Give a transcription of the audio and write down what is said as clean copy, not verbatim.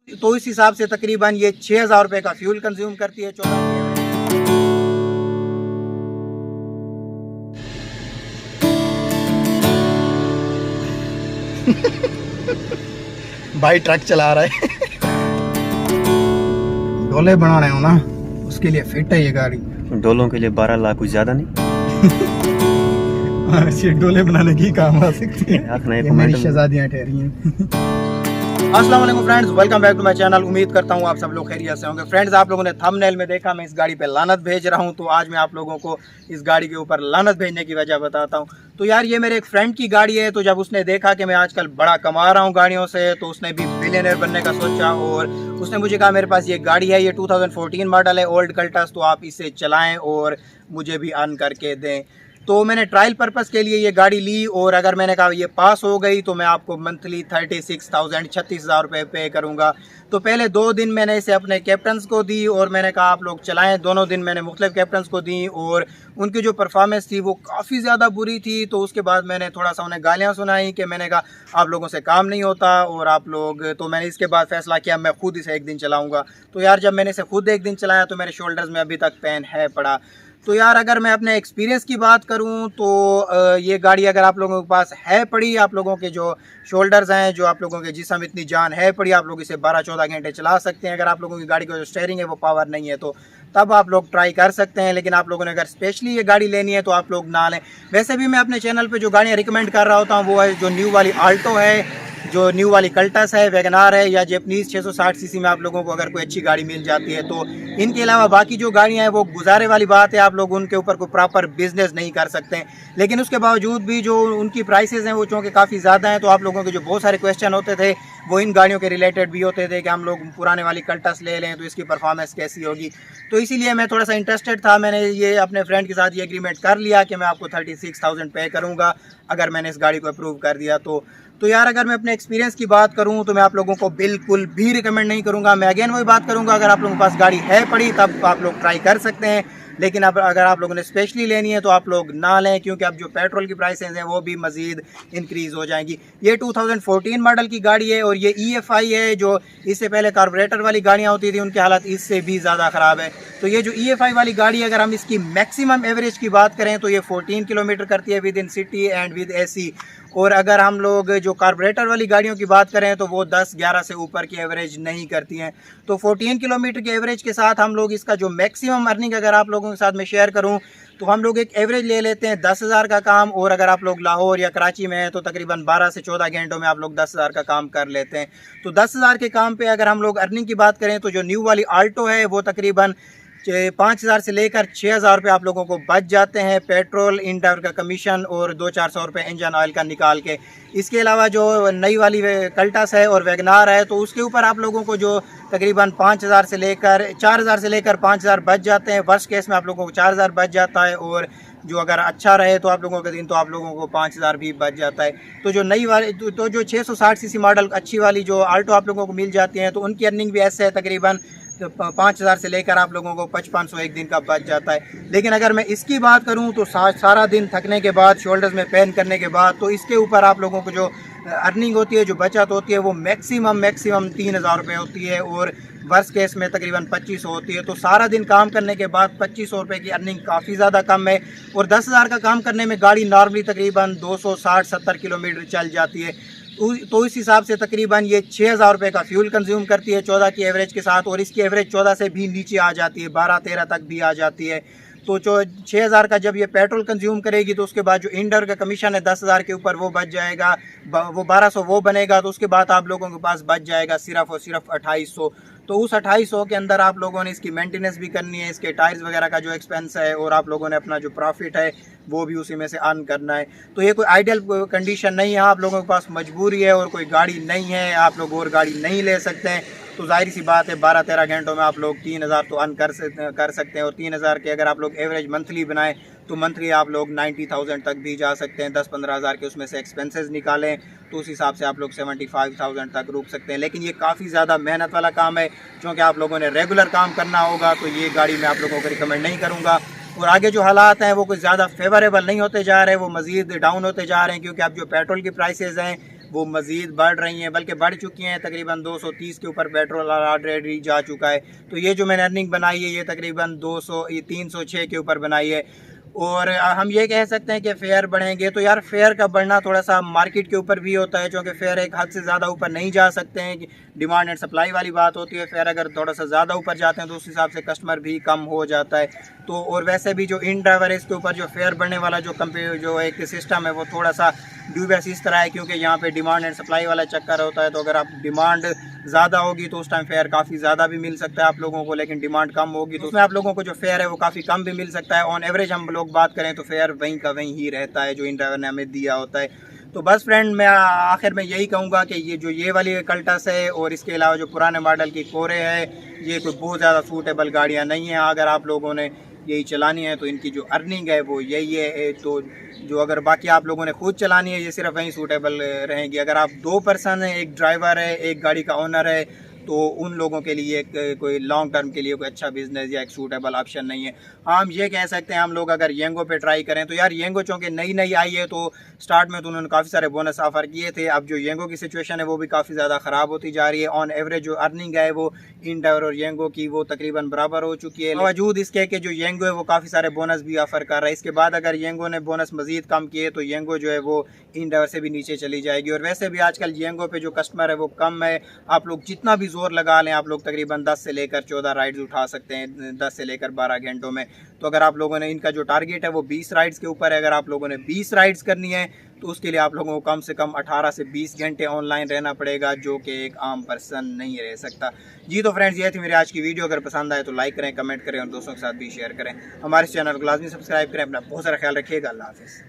तो इस हिसाब से तकरीबन ये 6,000 रुपये का फ्यूल कंज्यूम करती है 14 भाई ट्रक चला रहा है। डोले बनाने हो ना, उसके लिए फिट है ये गाड़ी। डोलों के लिए 12 लाख कुछ ज्यादा नहीं। डोले बनाने की काम आ सकती है। ये मेरी शहजादियां ठहरी हैं। अस्सलाम वालेकुम friends, welcome back to my channel. उम्मीद करता हूँ आप सब लोग खैरियत से होंगे। फ्रेंड्स, आप लोगों ने थंबनेल में देखा मैं इस गाड़ी पे लानत भेज रहा हूँ, तो आज मैं आप लोगों को इस गाड़ी के ऊपर लानत भेजने की वजह बताता हूँ। तो यार, ये मेरे एक फ्रेंड की गाड़ी है, तो जब उसने देखा कि मैं आजकल बड़ा कमा रहा हूँ गाड़ियों से, तो उसने भी बिलियनर बनने का सोचा और उसने मुझे कहा मेरे पास ये गाड़ी है, ये 2014 मॉडल है, ओल्ड कल्टस, तो आप इसे चलाएँ और मुझे भी अर्न करके दें। तो मैंने ट्रायल पर्पस के लिए ये गाड़ी ली और अगर मैंने कहा ये पास हो गई तो मैं आपको मंथली 36,000 रुपये पे करूँगा। तो पहले 2 दिन मैंने इसे अपने कैप्टन्स को दी और मैंने कहा आप लोग चलाएं। दोनों दिन मैंने मुख्तलिफ कैप्टन्स को दी और उनकी जो परफॉर्मेंस थी वो काफ़ी ज़्यादा बुरी थी। तो उसके बाद मैंने थोड़ा सा उन्हें गालियाँ सुनाई कि मैंने कहा आप लोगों से काम नहीं होता और आप लोग, तो मैंने इसके बाद फैसला किया मैं खुद इसे एक दिन चलाऊँगा। तो यार, जब मैंने इसे खुद एक दिन चलाया तो मेरे शोल्डर्स में अभी तक पेन है पड़ा। तो यार, अगर मैं अपने एक्सपीरियंस की बात करूं तो ये गाड़ी अगर आप लोगों के पास है पड़ी, आप लोगों के जो शोल्डर्स हैं, जो आप लोगों के जिस्म इतनी जान है पड़ी, आप लोग इसे 12-14 घंटे चला सकते हैं। अगर आप लोगों की गाड़ी का जो स्टीयरिंग है वो पावर नहीं है तो तब आप लोग ट्राई कर सकते हैं। लेकिन आप लोगों ने अगर स्पेशली ये गाड़ी लेनी है तो आप लोग ना लें। वैसे भी मैं अपने चैनल पर जो गाड़ियाँ रिकमेंड कर रहा होता हूँ वो है जो न्यू वाली आल्टो है, जो न्यू वाली कल्टस है, वैगनार है या जैपनीज़ 660 सीसी में आप लोगों को अगर कोई अच्छी गाड़ी मिल जाती है तो। इनके अलावा बाकी जो गाड़ियां हैं वो गुजारे वाली बात है, आप लोग उनके ऊपर कोई प्रॉपर बिजनेस नहीं कर सकते हैं। लेकिन उसके बावजूद भी जो उनकी प्राइसेस हैं वो चूँकि काफ़ी ज़्यादा हैं, तो आप लोगों के जो बहुत सारे क्वेश्चन होते थे वो इन गाड़ियों के रिलेटेड भी होते थे कि हम लोग पुराने वाली कल्टस ले लें तो इसकी परफॉर्मेंस कैसी होगी। तो इसीलिए मैं थोड़ा सा इंटरेस्टेड था। मैंने ये अपने फ्रेंड के साथ ये एग्रीमेंट कर लिया कि मैं आपको 36,000 पे करूँगा अगर मैंने इस गाड़ी को अप्रूव कर दिया तो यार, अगर मैं अपने एक्सपीरियंस की बात करूं तो मैं आप लोगों को बिल्कुल भी रिकमेंड नहीं करूंगा। मैं अगेन वही बात करूंगा, अगर आप लोगों के पास गाड़ी है पड़ी तब आप लोग ट्राई कर सकते हैं। लेकिन अब अगर आप लोगों ने स्पेशली लेनी है तो आप लोग ना लें, क्योंकि अब जो पेट्रोल की प्राइसेस हैं वो भी मज़ीद इंक्रीज़ हो जाएंगी। ये 2014 मॉडल की गाड़ी है और ये EFI है। जो इससे पहले कार्बोरेटर वाली गाड़ियाँ होती थी उनकी हालत इससे भी ज़्यादा ख़राब है। तो ये जो EFI वाली गाड़ी है, अगर हम इसकी मैक्सिमम एवरेज की बात करें तो ये 14 किलोमीटर करती है with in city and with AC। और अगर हम लोग जो कार्बोरेटर वाली गाड़ियों की बात करें तो वो 10-11 से ऊपर की एवरेज नहीं करती हैं। तो 14 किलोमीटर की एवरेज के साथ हम लोग इसका जो मैक्सिमम अर्निंग अगर आप लोगों के साथ मैं शेयर करूं तो हम लोग एक एवरेज ले लेते हैं 10,000 का काम, और अगर आप लोग लाहौर या कराची में हैं तो तकरीबन 12 से 14 घंटों में आप लोग 10,000 का काम कर लेते हैं। तो 10,000 के काम पे अगर हम लोग अर्निंग की बात करें तो जो न्यू वाली आल्टो है वो तकरीबन 5,000 से लेकर 6,000 रुपये आप लोगों को बच जाते हैं, पेट्रोल, इंटर का कमीशन और 200-400 रुपये इंजन ऑयल का निकाल के। इसके अलावा जो नई वाली कल्टस है और वैगनार है तो उसके ऊपर आप लोगों को जो तकरीबन 4,000 से लेकर 5,000 बच जाते हैं। वर्स्ट केस में आप लोगों को 4,000 बच जाता है, और जो अगर अच्छा रहे तो आप लोगों के दिन तो आप लोगों को 5,000 भी बच जाता है। तो जो नई वाली तो जो 660 सीसी मॉडल अच्छी वाली जो आल्टो आप लोगों को मिल जाती हैं तो उनकी अर्निंग भी ऐसे है तकरीबन 5,000 से लेकर आप लोगों को 5,500 एक दिन का बच जाता है। लेकिन अगर मैं इसकी बात करूं तो सारा दिन थकने के बाद, शोल्डर्स में पेन करने के बाद, तो इसके ऊपर आप लोगों को जो अर्निंग होती है, जो बचत होती है वो मैक्सिमम 3,000 रुपये होती है और वर्स्ट केस में तकरीबन 2,500 होती है। तो सारा दिन काम करने के बाद 2,500 रुपये की अर्निंग काफ़ी ज़्यादा कम है। और 10,000 का काम करने में गाड़ी नॉर्मली तकरीबन 260-70 किलोमीटर चल जाती है। तो इस हिसाब से तकरीबन ये 6,000 रुपये का फ्यूल कंज्यूम करती है 14 की एवरेज के साथ, और इसकी एवरेज 14 से भी नीचे आ जाती है, 12-13 तक भी आ जाती है। तो जो 6,000 का जब ये पेट्रोल कंज्यूम करेगी तो उसके बाद जो इंडर का कमीशन है 10,000 के ऊपर वो बच जाएगा, वो 1,200 वो बनेगा। तो उसके बाद आप लोगों के पास बच जाएगा सिर्फ और सिर्फ 2,800। तो उस 2,800 के अंदर आप लोगों ने इसकी मेंटेनेंस भी करनी है, इसके टायर्स वगैरह का जो एक्सपेंस है, और आप लोगों ने अपना जो प्रॉफिट है वो भी उसी में से अर्न करना है। तो ये कोई आइडियल कंडीशन नहीं है, आप लोगों के पास मजबूरी है और कोई गाड़ी नहीं है, आप लोग और गाड़ी नहीं ले सकते हैं, तो जाहिर सी बात है 12-13 घंटों में आप लोग 3,000 तो अर्न कर सकते हैं। और 3,000 के अगर आप लोग एवरेज मंथली बनाएं तो मंथली आप लोग 90,000 तक भी जा सकते हैं। 10-15 हज़ार के उसमें से एक्सपेंसेस निकालें तो उस हिसाब से आप लोग 75,000 तक रुक सकते हैं। लेकिन ये काफ़ी ज़्यादा मेहनत वाला काम है, क्योंकि आप लोगों ने रेगुलर काम करना होगा, तो ये गाड़ी मैं आप लोगों को रिकमेंड नहीं करूँगा। और आगे जो हालात हैं वो कुछ ज़्यादा फेवरेबल नहीं होते जा रहे हैं, वो मज़ीद डाउन होते जा रहे हैं, क्योंकि अब जो पेट्रोल की प्राइसेस हैं वो मज़ीद बढ़ रही हैं, बल्कि बढ़ चुकी हैं। तकरीबन 230 के ऊपर पेट्रोल ऑलरेडी जा चुका है। तो ये जो मैंने अर्निंग बनाई है ये तकरीबन 306 के ऊपर बनाई है। और हम ये कह सकते हैं कि फेयर बढ़ेंगे, तो यार फेयर का बढ़ना थोड़ा सा मार्केट के ऊपर भी होता है, क्योंकि फेयर एक हद से ज़्यादा ऊपर नहीं जा सकते हैं। कि डिमांड एंड सप्लाई वाली बात होती है। फेयर अगर थोड़ा सा ज़्यादा ऊपर जाते हैं तो उस हिसाब से कस्टमर भी कम हो जाता है। तो और वैसे भी जो इन ड्राइवर है इसके ऊपर जो फेयर बढ़ने वाला जो एक सिस्टम है वो थोड़ा सा ड्यूबियस इस तरह है, क्योंकि यहाँ पे डिमांड एंड सप्लाई वाला चक्कर होता है। तो अगर आप डिमांड ज़्यादा होगी तो उस टाइम फेयर काफ़ी ज़्यादा भी मिल सकता है आप लोगों को, लेकिन डिमांड कम होगी तो उसमें आप लोगों को जो फेयर है वो काफ़ी कम भी मिल सकता है। ऑन एवरेज हम लोग बात करें तो फेयर वहीं का वहीं ही रहता है जो इन ड्राइवर ने हमें दिया होता है। तो बस फ्रेंड, मैं आखिर में यही कहूँगा कि ये वाली कल्टस है और इसके अलावा जो पुराने मॉडल की कोरे है ये कोई बहुत ज़्यादा सूटेबल गाड़ियाँ नहीं हैं। अगर आप लोगों ने यही चलानी है तो इनकी जो अर्निंग है वो यही है। तो जो अगर बाकी आप लोगों ने खुद चलानी है ये सिर्फ वहीं सूटेबल रहेंगी। अगर आप 2 पर्सन हैं, एक ड्राइवर है, एक गाड़ी का ओनर है, तो उन लोगों के लिए कोई लॉन्ग टर्म के लिए कोई अच्छा बिजनेस या एक सूटेबल ऑप्शन नहीं है। हम ये कह सकते हैं हम लोग अगर येंगो पे ट्राई करें तो यार येंगो चूँकि नई आई है तो स्टार्ट में तो उन्होंने काफ़ी सारे बोनस ऑफर किए थे। अब जो येंगो की सिचुएशन है वो भी काफ़ी ज़्यादा ख़राब होती जा रही है। ऑन एवरेज जो अर्निंग है वो इन ड्राइवर और येंगो की वो तकरीबन बराबर हो चुकी है। बावजूद इसके कि जो येंगो है वो काफ़ी सारे बोनस भी ऑफर कर रहा है। इसके बाद अगर येंगो ने बोनस मजीद कम किए तो येंगो जो है वो इन ड्राइवर से भी नीचे चली जाएगी। और वैसे भी आजकल येंगो पे जो कस्टमर है वो कम है। आप लोग जितना भी जोर लगा लें आप लोग तकरीबन 10 से लेकर 14 राइड्स उठा सकते हैं 10 से लेकर 12 घंटों में। तो अगर आप लोगों ने इनका जो टारगेट है वो 20 राइड्स के ऊपर है, अगर आप लोगों ने 20 राइड्स करनी है तो उसके लिए आप लोगों को कम से कम 18 से 20 घंटे ऑनलाइन रहना पड़ेगा, जो कि एक आम पर्सन नहीं रह सकता। जी तो फ्रेंड्स, ये थी मेरी आज की वीडियो। अगर पसंद आए तो लाइक करें, कमेंट करें और दोस्तों के साथ भी शेयर करें। हमारे चैनल को लाजमी सब्सक्राइब करें। अपना बहुत सारा ख्याल रखिएगा। अल्लाह हाफिज़।